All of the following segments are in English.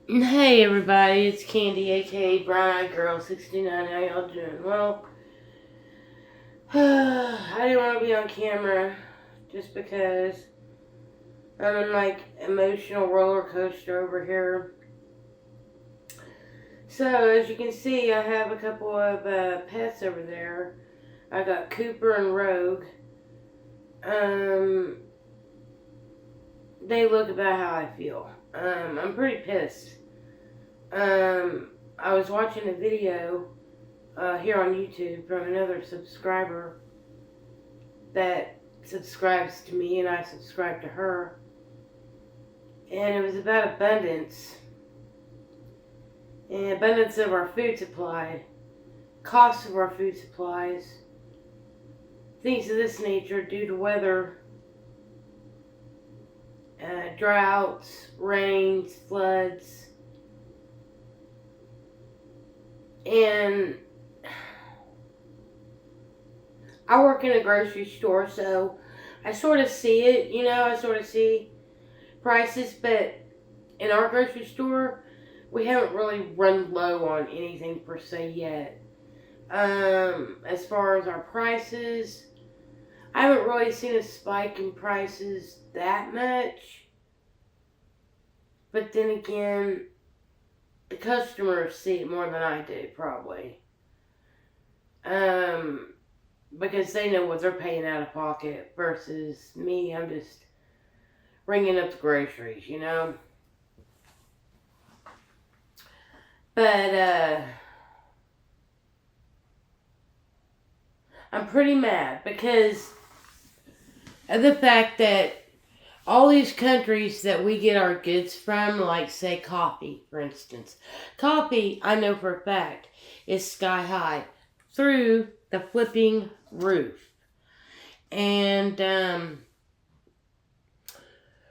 Hey everybody, it's Candy, aka Brown Eyed Girl 69. How y'all doing? Well, I didn't want to be on camera just because I'm in like emotional roller coaster over here. So as you can see, I have a couple of pets over there. I got Cooper and Rogue. Um, they look about how I feel. I'm pretty pissed. I was watching a video here on YouTube from another subscriber that subscribes to me and I subscribe to her. And it was about abundance. And abundance of our food supply, cost of our food supplies, things of this nature due to weather, droughts, rains, floods. And I work in a grocery store, so I sort of see it, I sort of see prices, but in our grocery store, we haven't really run low on anything per se yet. As far as our prices, I haven't really seen a spike in prices that much. But then again, the customers see it more than I do, probably. Because they know what they're paying out of pocket versus me. I'm just ringing up the groceries. But, I'm pretty mad because of the fact that all these countries that we get our goods from, like say coffee, for instance. Coffee, I know for a fact, is sky high through the flipping roof. And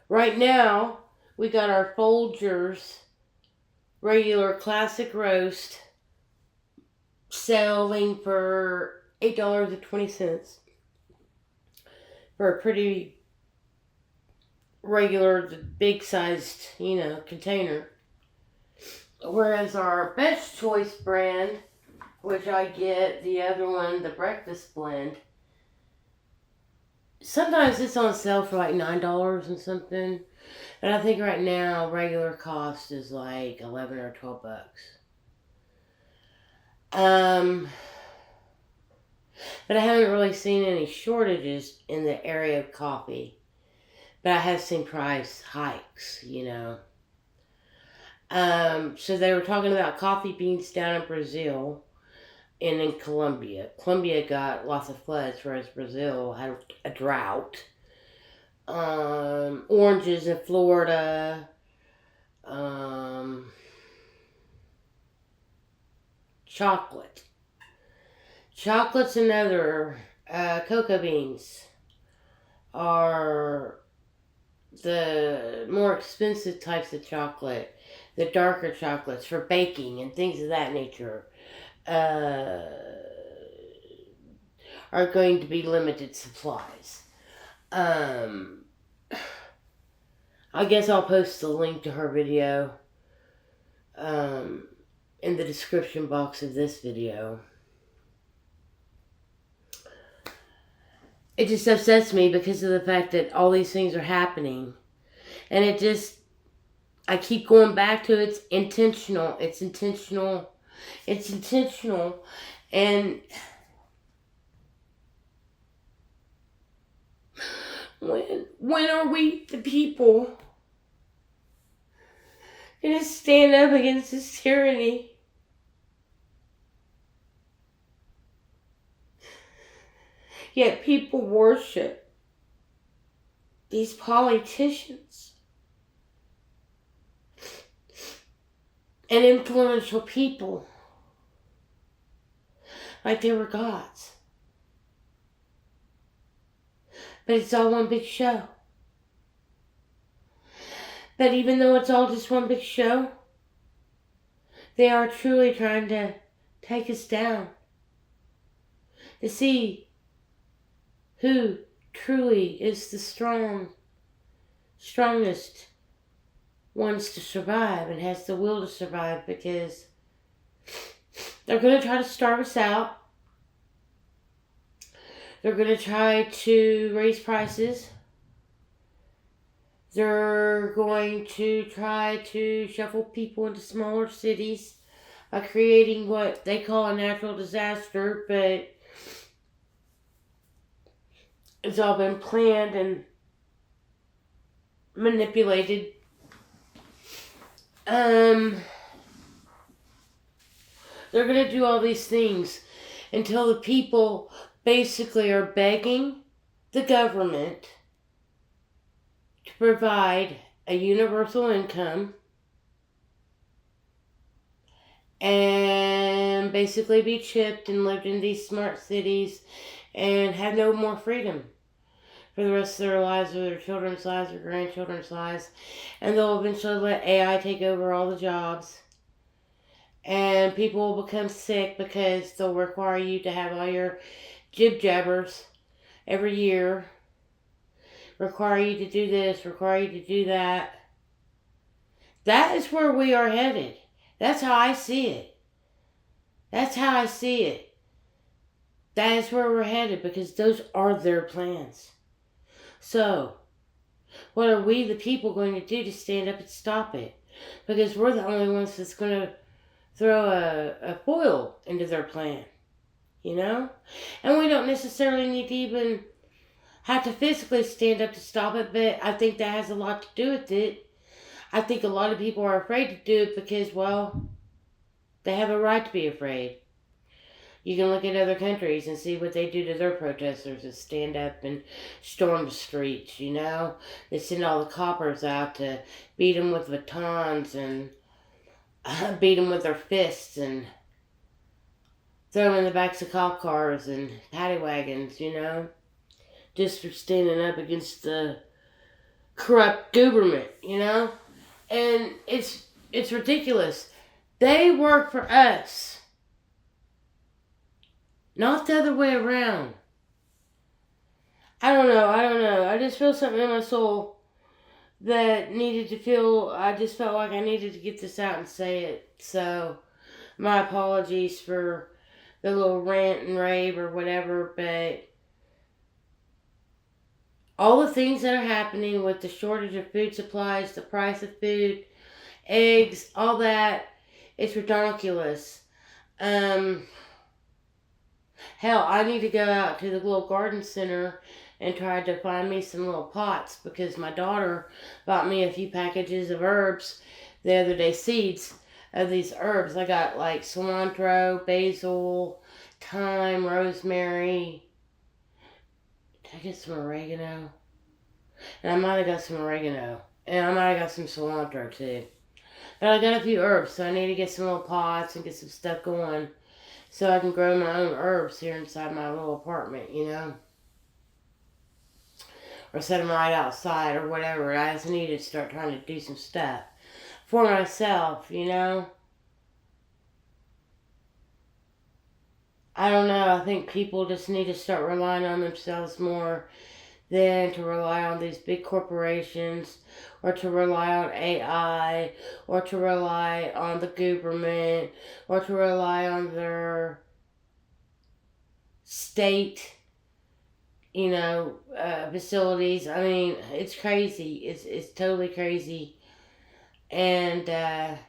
right now, we got our Folgers regular classic roast selling for $8.20 for a pretty regular, big sized, container. Whereas our Best Choice brand, which I get the other one, the breakfast blend, sometimes it's on sale for like $9 and something. And I think right now regular cost is like 11 or $12. But I haven't really seen any shortages in the area of coffee. But I have seen price hikes. So they were talking about coffee beans down in Brazil and in Colombia. Colombia got lots of floods, whereas Brazil had a drought. Oranges in Florida. Chocolate. Chocolate's another. Cocoa beans are the more expensive types of chocolate, the darker chocolates for baking and things of that nature, uh, are going to be limited supplies. Um, I guess I'll post the link to her video in the description box of this video. It just upsets me because of the fact that all these things are happening. And I keep going back to it's intentional. It's intentional. It's intentional. And when are we, the people, going to stand up against this tyranny? Yet people worship these politicians and influential people like they were gods. But it's all one big show. But even though it's all just one big show, they are truly trying to take us down. To see who truly is the strongest wants to survive and has the will to survive, because they're going to try to starve us out. They're going to try to raise prices. They're going to try to shuffle people into smaller cities by creating what they call a natural disaster, but it's all been planned and manipulated. They're going to do all these things until the people basically are begging the government to provide a universal income and basically be chipped and lived in these smart cities and have no more freedom for the rest of their lives, or their children's lives, or grandchildren's lives. And they'll eventually let AI take over all the jobs. And people will become sick because they'll require you to have all your jib jabbers every year. Require you to do this, require you to do that. That is where we are headed. That's how I see it. That's how I see it. That is where we're headed, because those are their plans. So, what are we, the people, going to do to stand up and stop it? Because we're the only ones that's going to throw a foil into their plan, you know? And we don't necessarily need to even have to physically stand up to stop it, but I think that has a lot to do with it. I think a lot of people are afraid to do it because, well, they have a right to be afraid. You can look at other countries and see what they do to their protesters that stand up and storm the streets, you know? They send all the coppers out to beat them with batons and beat them with their fists and throw them in the backs of cop cars and paddy wagons, you know? Just for standing up against the corrupt government, you know? And it's ridiculous. They work for us. Not the other way around. I don't know. I just feel something in my soul that I just felt like I needed to get this out and say it. So, my apologies for the little rant and rave or whatever, but all the things that are happening with the shortage of food supplies, the price of food, eggs, all that, it's ridiculous. Hell, I need to go out to the little garden center and try to find me some little pots, because my daughter bought me a few packages of herbs the other day, seeds of these herbs. I got like cilantro, basil, thyme, rosemary. Did I get some oregano? And I might have got some oregano. And I might have got some cilantro too. But I got a few herbs, so I need to get some little pots and get some stuff going, so I can grow my own herbs here inside my little apartment, you know? Or set them right outside or whatever. I just need to start trying to do some stuff for myself, you know? I don't know. I think people just need to start relying on themselves more than to rely on these big corporations, or to rely on AI, or to rely on the government, or to rely on their state, you know, facilities. I mean, it's crazy. It's totally crazy. And it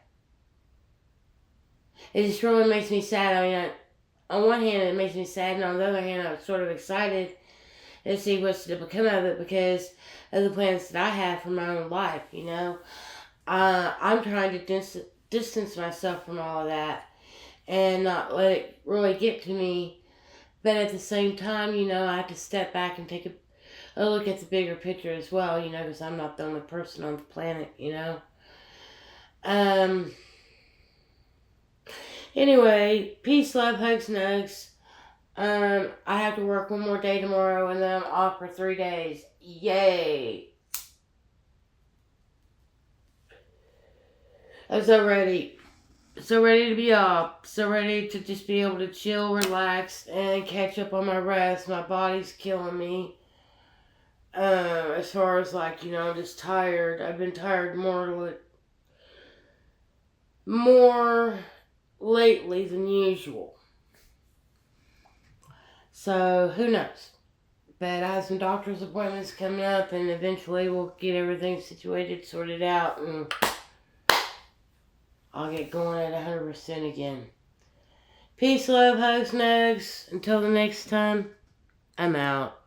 just really makes me sad. I mean, on one hand, it makes me sad, and on the other hand, I'm sort of excited to see what's to become of it, because of the plans that I have for my own life, you know. I'm trying to distance myself from all of that and not let it really get to me. But at the same time, you know, I have to step back and take a look at the bigger picture as well, you know, because I'm not the only person on the planet, you know. Anyway, peace, love, hugs, nugs. I have to work one more day tomorrow, and then I'm off for 3 days. Yay! I'm so ready. So ready to be off. So ready to just be able to chill, relax, and catch up on my rest. My body's killing me. As far as, like, you know, I'm just tired. I've been tired more more lately than usual. So, who knows? But I have some doctor's appointments coming up, and eventually we'll get everything situated, sorted out, and I'll get going at 100% again. Peace, love, hugs, nugs. Until the next time, I'm out.